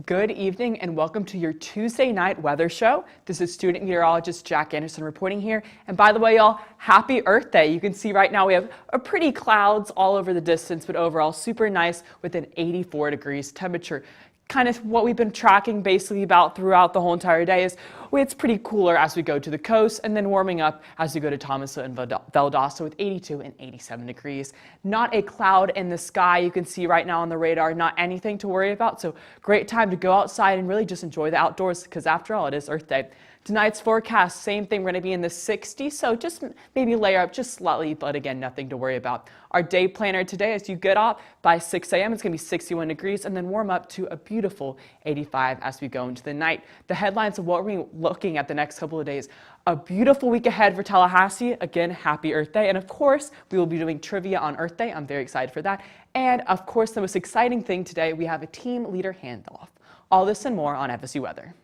Good evening and welcome to your Tuesday night weather show. This is student meteorologist Jack Anderson reporting here. And by the way, y'all, happy Earth Day. You can see right now we have a pretty clouds all over the distance, but overall super nice with an 84 degrees temperature. Kind of what we've been tracking basically about throughout the whole entire day is it's pretty cooler as we go to the coast and then warming up as we go to Thomasville and Valdosta with 82 and 87 degrees. Not a cloud in the sky you can see right now on the radar, not anything to worry about. So great time to go outside and really just enjoy the outdoors because after all, it is Earth Day. Tonight's forecast, same thing, we're going to be in the 60s, so just maybe layer up just slightly, but again, nothing to worry about. Our day planner today, as you get up by 6 a.m., it's going to be 61 degrees and then warm up to a beautiful 85 as we go into the night. The headlines of what we're looking at the next couple of days. A beautiful week ahead for Tallahassee. Again, happy Earth Day. And of course, we will be doing trivia on Earth Day. I'm very excited for that. And of course, the most exciting thing today, we have a team leader handoff. All this and more on FSU Weather.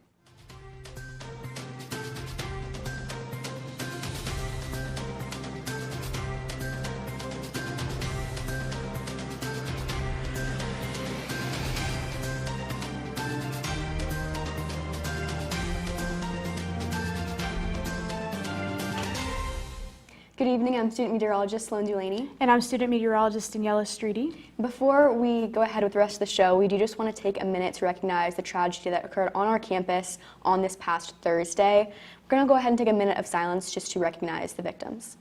Good evening, I'm student meteorologist Sloan Delaney. And I'm student meteorologist Daniela Streety. Before we go ahead with the rest of the show, we do just want to take a minute to recognize the tragedy that occurred on our campus on this past Thursday. We're going to go ahead and take a minute of silence just to recognize the victims.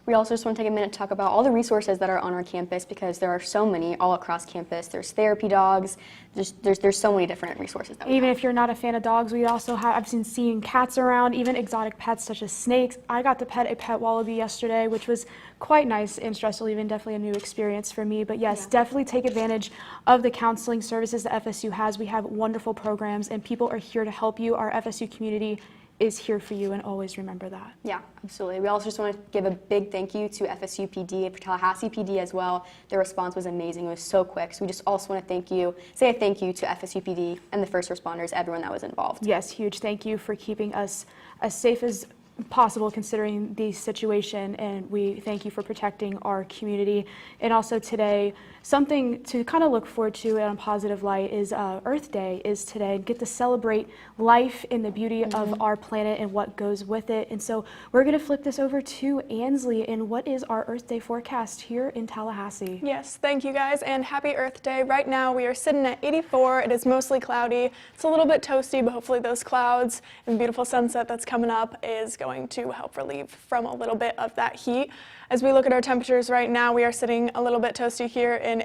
We also just want to take a minute to talk about all the resources that are on our campus because there are so many all across campus. There's therapy dogs. There's so many different resources. Even if you're not a fan of dogs, we also have, I've been seeing cats around, even exotic pets such as snakes. I got to pet a pet wallaby yesterday, which was quite nice and stressful, even definitely a new experience for me. But yes, definitely take advantage of the counseling services that FSU has. We have wonderful programs and people are here to help you. Our FSU community is here for you, and always remember that. Yeah, absolutely. We also just want to give a big thank you to FSU PD and for Tallahassee PD as well. Their response was amazing. It was so quick. So we just also want to say a thank you to FSU PD and the first responders, everyone that was involved. Yes, huge thank you for keeping us as safe as possible considering the situation, and we thank you for protecting our community. And also today, something to kind of look forward to in a positive light is Earth Day is today. Get to celebrate life and the beauty of our planet and what goes with it. And so we're going to flip this over to Ansley. And what is our Earth Day forecast here in Tallahassee? Yes, thank you guys, and happy Earth Day. Right now we are sitting at 84. It is mostly cloudy. It's a little bit toasty, but hopefully those clouds and beautiful sunset that's coming up is going to help relieve from a little bit of that heat. As we look at our temperatures right now, we are sitting a little bit toasty here in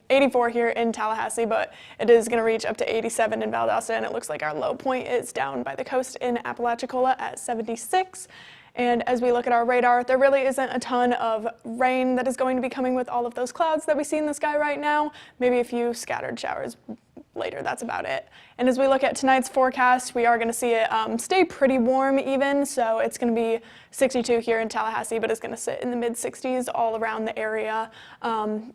84 here in Tallahassee, but it is going to reach up to 87 in Valdosta, and it looks like our low point is down by the coast in Apalachicola at 76. And as we look at our radar, there really isn't a ton of rain that is going to be coming with all of those clouds that we see in the sky right now. Maybe a few scattered showers later, that's about it. And as we look at tonight's forecast, we are going to see it stay pretty warm even, so it's going to be 62 here in Tallahassee, but it's going to sit in the mid-60s all around the area.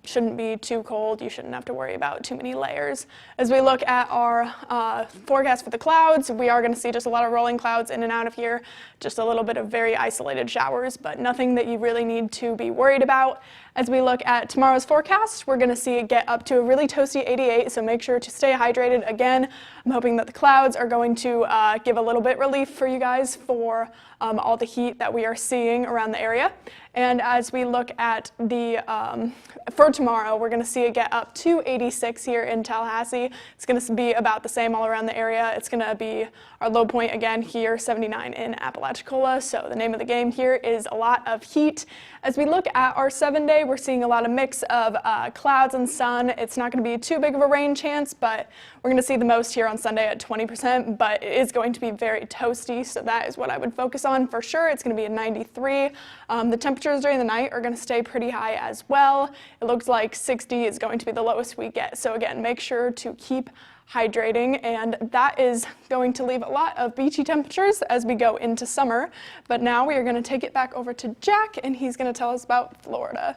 Shouldn't be too cold. You shouldn't have to worry about too many layers. As we look at our forecast for the clouds, we are going to see just a lot of rolling clouds in and out of here, just a little bit of very isolated showers, but nothing that you really need to be worried about. As we look at tomorrow's forecast, we're going to see it get up to a really toasty 88, so make sure to stay hydrated. Again, I'm hoping that the clouds are going to give a little bit relief for you guys for all the heat that we are seeing around the area. And as we look at for tomorrow, we're going to see it get up to 86 here in Tallahassee. It's going to be about the same all around the area. It's going to be our low point again here, 79 in Apalachicola. So the name of the game here is a lot of heat. As we look at our 7-day, we're seeing a lot of mix of clouds and sun. It's not going to be too big of a rain chance, but we're going to see the most here on Sunday at 20%, but it is going to be very toasty, so that is what I would focus on for sure. It's going to be a 93. The temperatures during the night are going to stay pretty high as well. It looks like 60 is going to be the lowest we get. So again, make sure to keep hydrating, and that is going to leave a lot of beachy temperatures as we go into summer. But now we are going to take it back over to Jack, and he's going to tell us about Florida.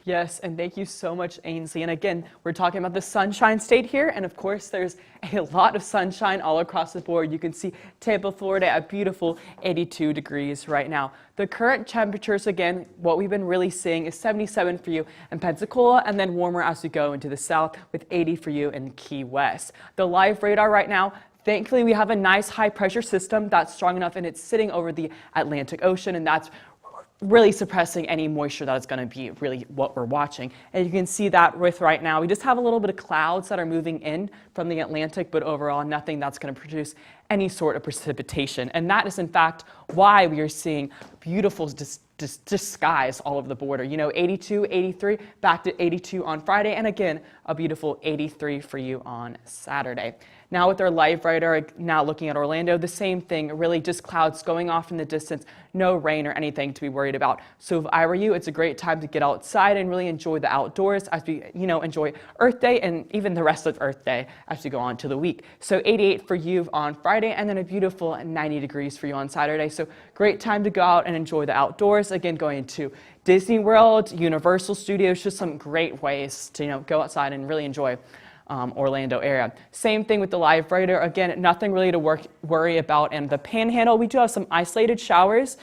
Yes, and thank you so much, Ainsley. And again, we're talking about the Sunshine State here, and of course, there's a lot of sunshine all across the board. You can see Tampa, Florida at beautiful 82 degrees right now. The current temperatures, again, what we've been really seeing is 77 for you in Pensacola, and then warmer as we go into the south with 80 for you in Key West. The live radar right now, thankfully, we have a nice high pressure system that's strong enough, and it's sitting over the Atlantic Ocean, and that's really suppressing any moisture that is going to be really what we're watching. And you can see that with right now, we just have a little bit of clouds that are moving in from the Atlantic, but overall nothing that's going to produce any sort of precipitation. And that is in fact why we are seeing beautiful just skies all over the border. 82, 83, back to 82 on Friday, and again, a beautiful 83 for you on Saturday. Now with our live radar, now looking at Orlando, the same thing, really just clouds going off in the distance, no rain or anything to be worried about. So if I were you, it's a great time to get outside and really enjoy the outdoors as we, enjoy Earth Day and even the rest of Earth Day as we go on to the week. So 88 for you on Friday, and then a beautiful 90 degrees for you on Saturday. So great time to go out and enjoy the outdoors. Again, going to Disney World, Universal Studios, just some great ways to, go outside and really enjoy Orlando area. Same thing with the live radar. Again, nothing really to worry about. And the Panhandle, we do have some isolated showers,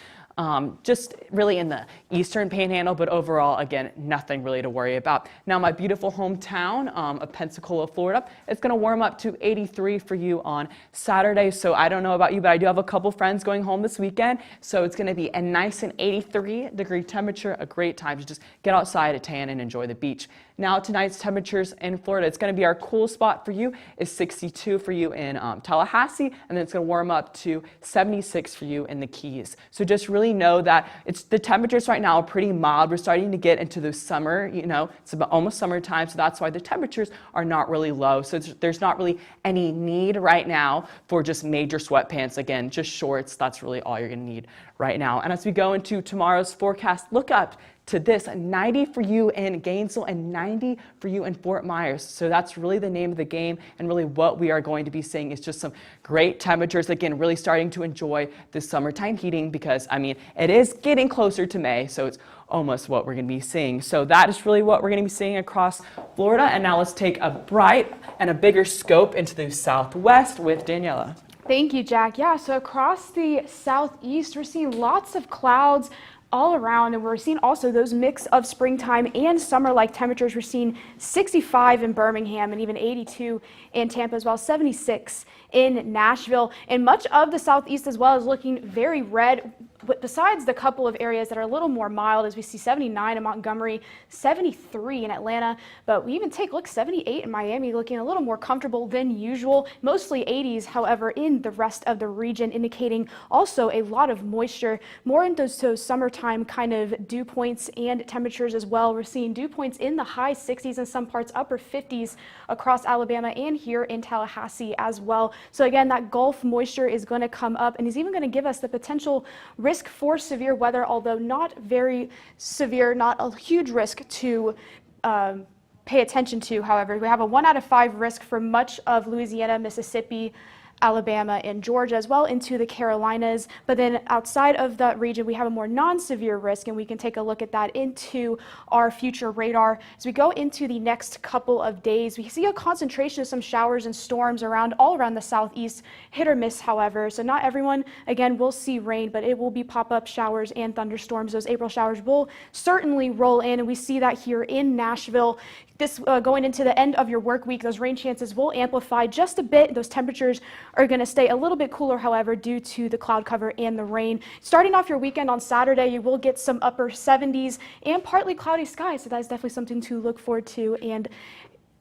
just really in the eastern Panhandle, but overall, again, nothing really to worry about. Now, my beautiful hometown of Pensacola, Florida, it's going to warm up to 83 for you on Saturday. So I don't know about you, but I do have a couple friends going home this weekend. So it's going to be a nice and 83-degree temperature, a great time to just get outside, tan, and enjoy the beach. Now tonight's temperatures in Florida, it's going to be our cool spot for you is 62 for you in Tallahassee, and then it's going to warm up to 76 for you in the Keys. So just really know that the temperatures right now are pretty mild. We're starting to get into the summer, it's about almost summertime, so that's why the temperatures are not really low. So there's not really any need right now for just major sweatpants. Again, just shorts, that's really all you're going to need right now. And as we go into tomorrow's forecast, look up to this, 90 for you in Gainesville and 90 for you in Fort Myers. So that's really the name of the game, and really what we are going to be seeing is just some great temperatures. Again, really starting to enjoy the summertime heating because, it is getting closer to May, so it's almost what we're going to be seeing. So that is really what we're going to be seeing across Florida. And now let's take a bright and a bigger scope into the Southwest with Daniela. Thank you, Jack. Yeah, so across the southeast, we're seeing lots of clouds all around, and we're seeing also those mix of springtime and summer-like temperatures. We're seeing 65 in Birmingham and even 82 in Tampa as well, 76 in Nashville, and much of the southeast as well is looking very red, besides the couple of areas that are a little more mild, as we see 79 in Montgomery, 73 in Atlanta, but we even look 78 in Miami, looking a little more comfortable than usual, mostly 80s, however, in the rest of the region, indicating also a lot of moisture, more into those summertime kind of dew points and temperatures as well. We're seeing dew points in the high 60s in some parts, upper 50s across Alabama and here in Tallahassee as well. So again, that Gulf moisture is going to come up and is even going to give us the potential risk for severe weather, although not very severe, not a huge risk to pay attention to. However, we have a 1 out of 5 risk for much of Louisiana, Mississippi, Alabama, and Georgia, as well into the Carolinas. But then outside of that region, we have a more non-severe risk, and we can take a look at that into our future radar. As we go into the next couple of days, we see a concentration of some showers and storms all around the southeast, hit or miss, however. So not everyone, again, will see rain, but it will be pop-up showers and thunderstorms. Those April showers will certainly roll in, and we see that here in Nashville. This going into the end of your work week, those rain chances will amplify just a bit. Those temperatures are going to stay a little bit cooler, however, due to the cloud cover and the rain. Starting off your weekend on Saturday, you will get some upper 70s and partly cloudy skies, so that is definitely something to look forward to and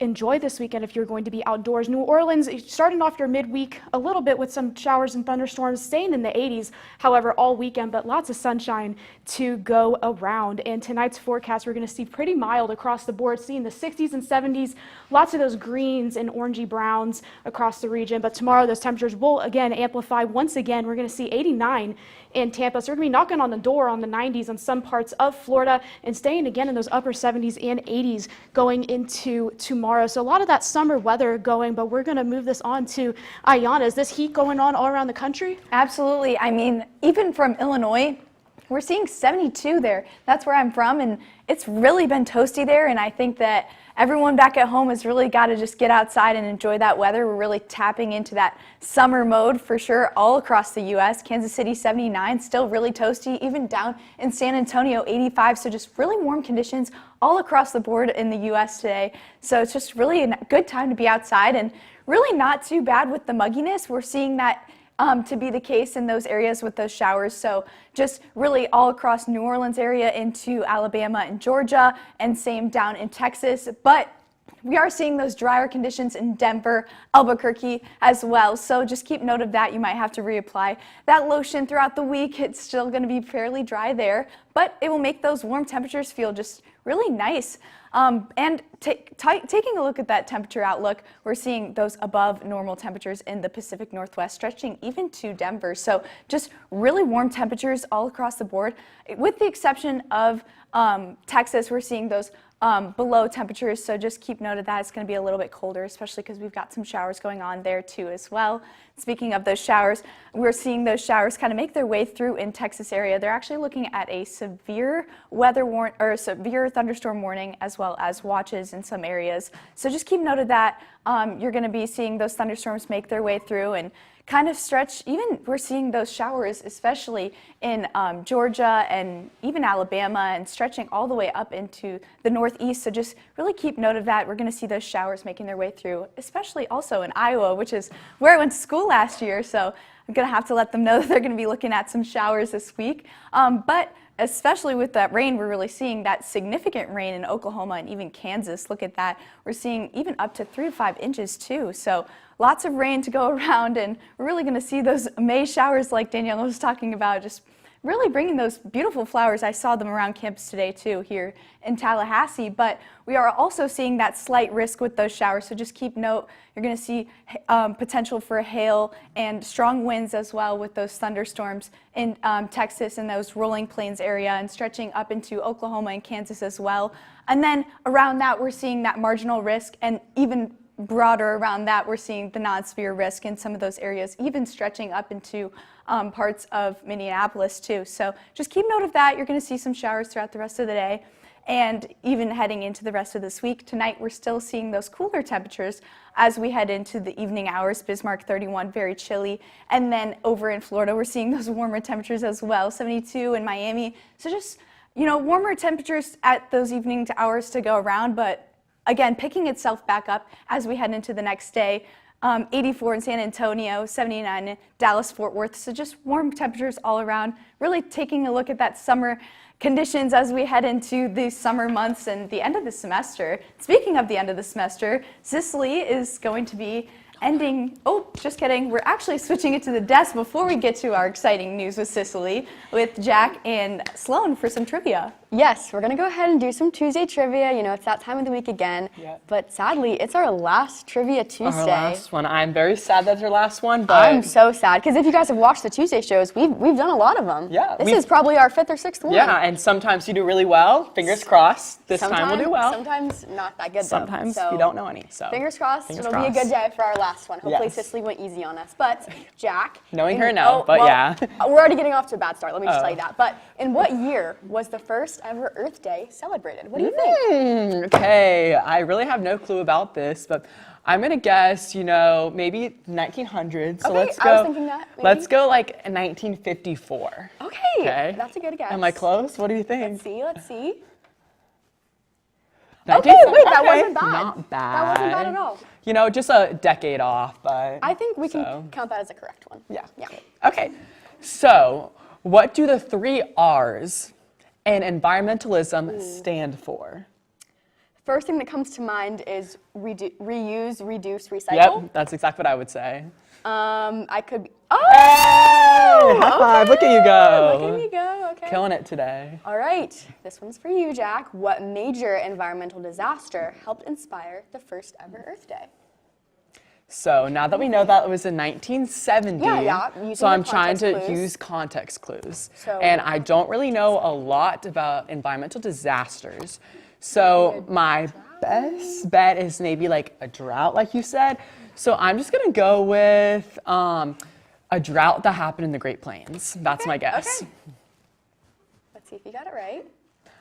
enjoy this weekend if you're going to be outdoors. New Orleans, starting off your midweek a little bit with some showers and thunderstorms, staying in the 80s, however, all weekend, but lots of sunshine to go around. And tonight's forecast, we're going to see pretty mild across the board, seeing the 60s and 70s, lots of those greens and orangey browns across the region. But tomorrow, those temperatures will again amplify. Once again, we're going to see 89 in Tampa. So we're going to be knocking on the door on the 90s on some parts of Florida and staying again in those upper 70s and 80s going into tomorrow. So a lot of that summer weather going, but we're going to move this on to Ayanna. Is this heat going on all around the country? Absolutely. Even from Illinois we're seeing 72 there. That's where I'm from, and it's really been toasty there, and I think that everyone back at home has really got to just get outside and enjoy that weather. We're really tapping into that summer mode for sure all across the U.S. Kansas City 79, still really toasty, even down in San Antonio 85, so just really warm conditions all across the board in the U.S. today. So it's just really a good time to be outside, and really not too bad with the mugginess. We're seeing that to be the case in those areas with those showers. So just really all across New Orleans area into Alabama and Georgia, and same down in Texas. But we are seeing those drier conditions in Denver, Albuquerque as well. So just keep note of that. You might have to reapply that lotion throughout the week. It's still going to be fairly dry there, but it will make those warm temperatures feel just really nice. And taking a look at that temperature outlook, we're seeing those above normal temperatures in the Pacific Northwest, stretching even to Denver. So just really warm temperatures all across the board. With the exception of Texas, we're seeing those below temperatures, so just keep note of that. It's going to be a little bit colder, especially because we've got some showers going on there too as well. Speaking of those showers, we're seeing those showers kind of make their way through in Texas area. They're actually looking at a severe severe thunderstorm warning, as well as watches in some areas. So just keep note of that. You're going to be seeing those thunderstorms make their way through and kind of stretch. Even we're seeing those showers, especially in Georgia and even Alabama, and stretching all the way up into the northeast. So just really keep note of that. We're going to see those showers making their way through, especially also in Iowa, which is where I went to school last year. So I'm going to have to let them know that they're going to be looking at some showers this week. But especially with that rain, we're really seeing that significant rain in Oklahoma and even Kansas. Look at that. We're seeing even up to 3 to 5 inches too. So lots of rain to go around, and we're really going to see those May showers like Danielle was talking about, just really bringing those beautiful flowers. I saw them around campus today too here in Tallahassee, but we are also seeing that slight risk with those showers, so just keep note. You're going to see potential for hail and strong winds as well with those thunderstorms in Texas and those rolling plains area, and stretching up into Oklahoma and Kansas as well. And then around that, we're seeing that marginal risk, and even broader around that, we're seeing the non-severe risk in some of those areas, even stretching up into parts of Minneapolis too. So just keep note of that. You're going to see some showers throughout the rest of the day, and even heading into the rest of this week. Tonight, we're still seeing those cooler temperatures as we head into the evening hours. Bismarck 31, very chilly. And then over in Florida, we're seeing those warmer temperatures as well, 72 in Miami. So just, warmer temperatures at those evening hours to go around, but again, picking itself back up as we head into the next day. 84 in San Antonio, 79 in Dallas-Fort Worth. So just warm temperatures all around. Really taking a look at that summer conditions as we head into the summer months and the end of the semester. Speaking of the end of the semester, Sicily is going to be ending. Oh, just kidding. We're actually switching it to the desk before we get to our exciting news with Sicily, with Jack and Sloan for some trivia. Yes, we're going to go ahead and do some Tuesday trivia. It's that time of the week again. Yep. But sadly, it's our last Trivia Tuesday. Our last one. I'm very sad that's our last one, but I'm so sad, because if you guys have watched the Tuesday shows, we've done a lot of them. Yeah, This is probably our 5th or 6th one. yeah, and sometimes you do really well. Fingers crossed. This time we'll do well. Sometimes not that good, though. Sometimes So you don't know any. So fingers crossed. Fingers It'll be a crossed. good day for our last one. Hopefully Yes. Sicily went easy on us. But Jack, Knowing her, no, but yeah. We're already getting off to a bad start. Let me just Oh. tell you that. But in what year was the first ever Earth Day celebrated? What do you think? Okay, I really have no clue about this, but I'm gonna guess, maybe 1900s. So Okay, let's go. I was thinking that, maybe. Let's go like 1954. Okay, that's a good guess. Am I close? What do you think? Let's see. 19 Okay, wait, that okay, wasn't bad. Not bad. That wasn't bad at all. Just a decade off, but I think we can so, count that as a correct one. Yeah. Yeah. Okay, so what do the 3 R's in environmentalism stand for? First thing that comes to mind is reuse, reduce, recycle. Yep, that's exactly what I would say. I could be. Hey, Oh! high five, look at you go. Look at me go. Okay. Killing it today. All right, this one's for you, Jack. What major environmental disaster helped inspire the first ever Earth Day? So now that we know that it was in 1970, Yeah, using so the I'm trying to context clues. use context clues. So- and I don't really know a lot about environmental disasters. So my best bet is maybe like a drought, like you said. So I'm just gonna go with a drought that happened in the Great Plains. That's my guess. Okay. Let's see if you got it right.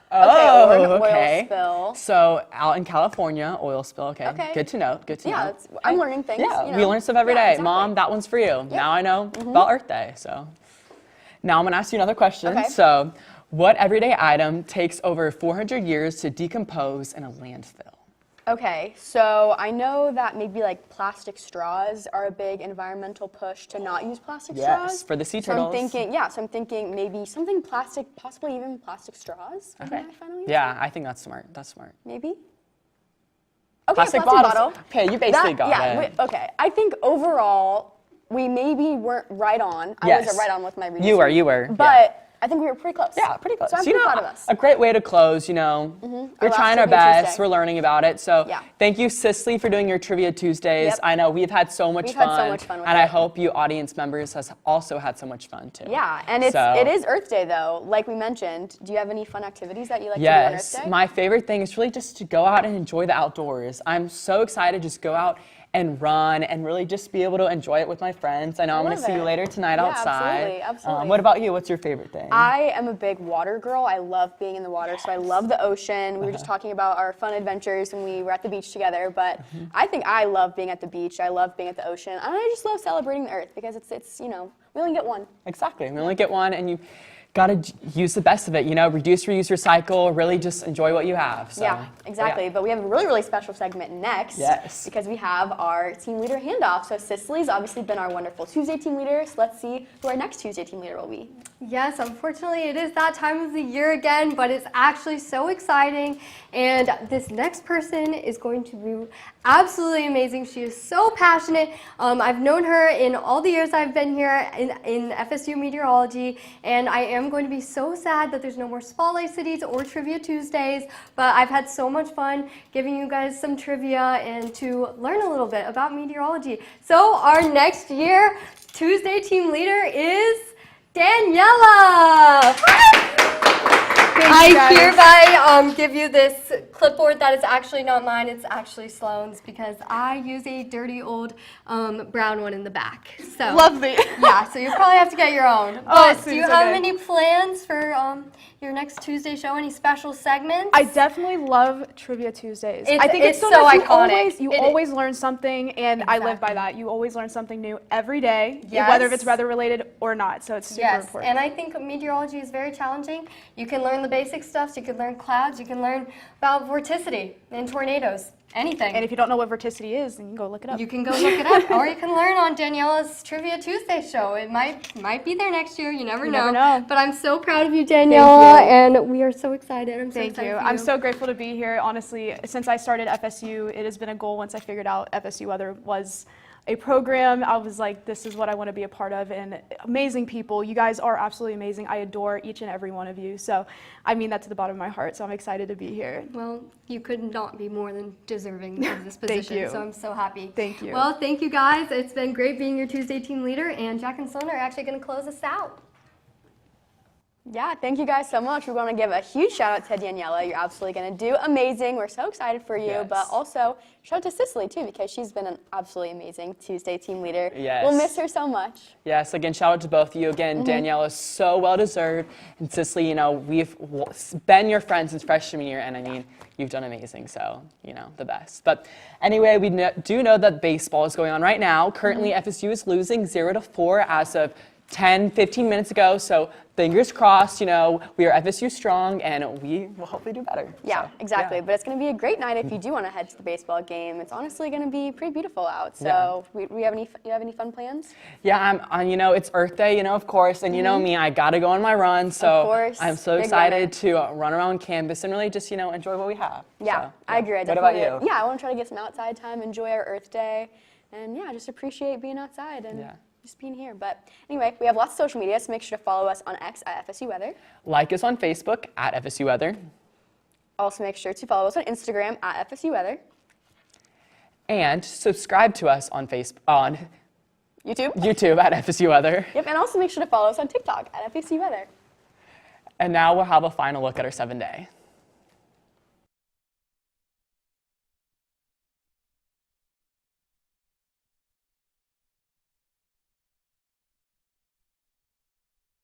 Oh, or an okay. oil spill. So out in California, oil spill. Okay. Okay. Good to know. Good to know. Yeah, I'm learning things. Yeah, you know. we learn stuff every Yeah, day. exactly. Mom, that one's for you. Now I know about Earth Day. So now I'm gonna ask you another question. Okay. So, what everyday item takes over 400 years to decompose in a landfill? Okay, so I know that maybe like plastic straws are a big environmental push to not use plastic straws. Yes, for the sea So turtles. I'm thinking maybe something plastic, possibly even plastic straws. would be my final answer. Yeah, I think that's smart. That's smart. Maybe? Okay, Plastic plastic bottles. bottle. Okay, you basically got it. Okay, I think overall, we maybe weren't right on. I Yes. wasn't right on with my reading. You were. But I think we were pretty close. Yeah, pretty close. So I'm you pretty know, proud of us. a great way to close, you know. We're last trying our Trivia best. Tuesday. We're learning about it. So Yeah. thank you, Cicely, for doing your Trivia Tuesdays. Yep. I know we've had so much We've fun. had so much fun with and I it. hope you audience members has also had so much fun too. Yeah, and it is Earth Day though. Like we mentioned, do you have any fun activities that you like to do on Yes, Earth Day? my favorite thing is really just to go out and enjoy the outdoors. I'm so excited to just go out and run and really just be able to enjoy it with my friends. I know I'm going to love see you it. later tonight Yeah, outside. absolutely. What about you? What's your favorite thing? I am a big water girl. I love being in the water, so I love the ocean. We were just talking about our fun adventures when we were at the beach together, but I think I love being at the beach. I love being at the ocean, and I just love celebrating the Earth because it's you know, we only get one. Exactly. We only get one, and you got to use the best of it. You know, reduce, reuse, recycle. Really, just enjoy what you have. So, Yeah, exactly. But we have a really, really special segment next. Yes. Because we have our team leader handoff. So Cicely's obviously been our wonderful Tuesday team leader. So let's see who our next Tuesday team leader will be. Yes, unfortunately it is that time of the year again, but it's actually so exciting. And this next person is going to be absolutely amazing. She is so passionate. I've known her in all the years I've been here in FSU Meteorology, and I am going to be so sad that there's no more Spotlight Cities or Trivia Tuesdays, but I've had so much fun giving you guys some trivia and to learn a little bit about meteorology. So our next year Tuesday team leader is Daniela! I hereby give you this clipboard that is actually not mine, it's actually Sloane's because I use a dirty old brown one in the back. So Lovely. yeah, so you probably have to get your own. Oh, But do you sweet, have okay. any plans for your next Tuesday show? Any special segments? I definitely love Trivia Tuesdays. It's- I think it's it's so so nice. iconic. You It- always learn something, and I live by Exactly. that. You always learn something new every day, Yes. whether it's weather related or not. So it's super Yes, important. and I think meteorology is very challenging. You can learn the basic stuff, so you can learn clouds, you can learn about vorticity and tornadoes, anything. And if you don't know what vorticity is, then you can go look it up. You can go look it up, or you can learn on Daniela's Trivia Tuesday show. It might be there next year. You never know. never know. But I'm so proud of you, Daniela, you. and we are so excited. I'm so Thank excited you. for I'm so grateful to be here. Honestly, since I started FSU, it has been a goal once I figured out FSU Weather was a program. I was like, this is what I want to be a part of, and amazing people. You guys are absolutely amazing. I adore each and every one of you. So I mean that to the bottom of my heart. So I'm excited to be here. Well, you could not be more than deserving of this position. you. So I'm so happy. Thank you. Well, thank you guys. It's been great being your Tuesday team leader, and Jack and Sloan are actually going to close us out. Yeah, thank you guys so much. We want to give a huge shout out to Daniela. You're absolutely going to do amazing. We're so excited for you. Yes. But also, shout out to Cicely, too, because she's been an absolutely amazing Tuesday team leader. Yes. We'll miss her so much. Yes, again, shout out to both of you. Again, Danielle is so well deserved. And Cicely, you know, we've been your friends since freshman year, and I mean, you've done amazing. So, you know, the best. But anyway, we do know that baseball is going on right now. Currently, FSU is losing 0-4 as of 10-15 minutes ago. So fingers crossed, you know, we are FSU strong and we will hopefully do better. Yeah, So, exactly. yeah. But it's going to be a great night if you do want to head to the baseball game. It's honestly going to be pretty beautiful out. So, you have any fun plans? Yeah, you know, it's Earth Day, you know, of course, and you know me, I gotta go on my run. So Of course, I'm so big excited to run around campus and really just, you know, enjoy what we have. Yeah, So, I agree. I What about definitely- you? Yeah, I want to try to get some outside time, enjoy our Earth Day, and yeah, just appreciate being outside and just being here. But anyway, we have lots of social media, so make sure to follow us on X at FSU Weather. Like us on Facebook at FSU Weather. Also, make sure to follow us on Instagram at FSU Weather. And subscribe to us on YouTube. YouTube at FSU Weather. Yep, and also make sure to follow us on TikTok at FSU Weather. And now we'll have a final look at our 7-day.